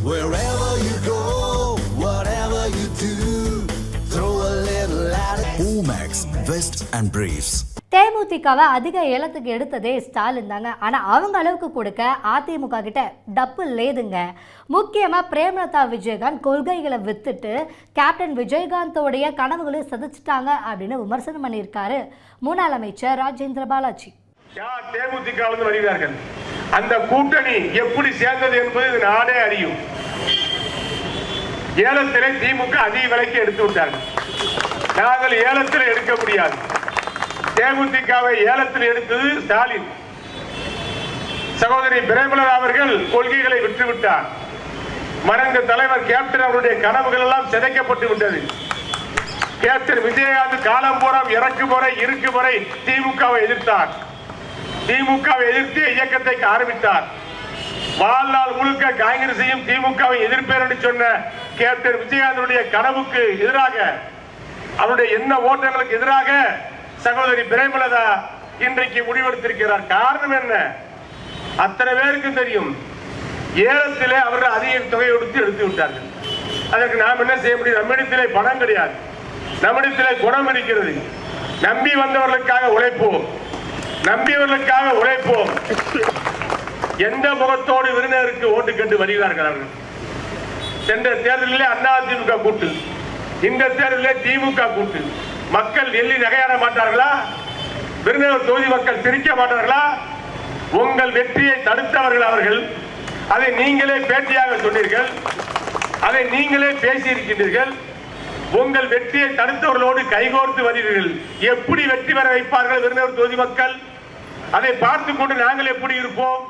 Wherever you go, whatever you do, throw a little at it. Omax, Vest and Briefs. தேமுதிகவை அதிக ஏலத்துக்கு எடுத்ததே ஸ்டாலின் தாங்க. ஆனால் அவங்க அளவுக்கு கொடுக்க அதிமுக கிட்ட டப்பு லேதுங்க. முக்கியமாக பிரேமலதா விஜயகாந்த் கொள்கைகளை வித்துட்டு கேப்டன் விஜயகாந்தோடைய கனவுகளை சதிச்சிட்டாங்க அப்படின்னு விமர்சனம் பண்ணியிருக்காரு முன்னாள் அமைச்சர் ராஜேந்திர பாலாஜி. தேமுதிக வருகிறார்கள், அந்த கூட்டணி எப்படி சேர்ந்தது என்பது நானே அறியும். ஏலத்திலே திமுக அதிக விலைக்கு எடுத்து விட்டார்கள். நாங்கள் ஏலத்தில் எடுக்க முடியாது. தேமுதிகவை ஏலத்தில் எடுத்தது ஸ்டாலின். சகோதரி பிரேமலதா அவர்கள் கொள்கைகளை விட்டுவிட்டார். மறைந்த தலைவர் கேப்டன் அவருடைய கனவுகள் எல்லாம் சிதைக்கப்பட்டு விட்டது. கேப்டன் விஜயகாந்த் காலம் போறாம் இறக்கு முறை இருக்கு முறை திமுகவை எதிர்த்தார். திமுகவை எதிர்த்து இயக்கத்தை ஆரம்பித்தார். வாழ்நாள் முழுக்க காங்கிரசையும் திமுகவை எதிர்ப்பேர் என்று சொன்ன கேப்டன் விஜயகாந்தனுடைய கனவுக்கு எதிராக, அவருடைய எண்ண ஓட்டங்களுக்கு எதிராக சகோதரி பிரேமலதா இன்றைக்கு முடிவெடுத்திருக்கிறார். காரணம் என்ன? அத்தனை பேருக்கு தெரியும். ஏலத்திலே அவர்கள் அதிக தொகை கொடுத்து எடுத்து விட்டார்கள். அதற்கு நாம் என்ன செய்ய முடியும்? நம்மிடத்திலே பணம் கிடையாது, நம்மிடத்திலே குணம் இருக்கிறது. நம்பி வந்தவர்களுக்காக உழைப்போம், நம்பியவர்களுக்காக உழைப்போம். எந்த முகத்தோடு விருந்தினருக்கு ஓட்டு கேட்டு வருகிறார்கள் அவர்கள்? சென்ற தேர்தலிலே அதிமுக கூட்டு, இந்த தேர்தலிலே திமுக கூட்டு. மக்கள் எள்ளி நகையாட மாட்டார்களா? விருந்தினர் தொகுதி மக்கள் சிரிக்க மாட்டார்களா? உங்கள் வெற்றியை தடுத்தவர்கள் அவர்கள். அதை நீங்களே பேட்டியாக சொன்னீர்கள், அதை நீங்களே பேசியிருக்கின்றீர்கள். உங்கள் வெற்றியை தடுத்தவர்களோடு கைகோர்த்து வருகிறீர்கள். எப்படி வெற்றி பெற வைப்பார்கள் விருந்தினர் தொகுதி மக்கள்? அதை பார்த்துக் கொண்டு நாங்கள் எப்படி இருப்போம்?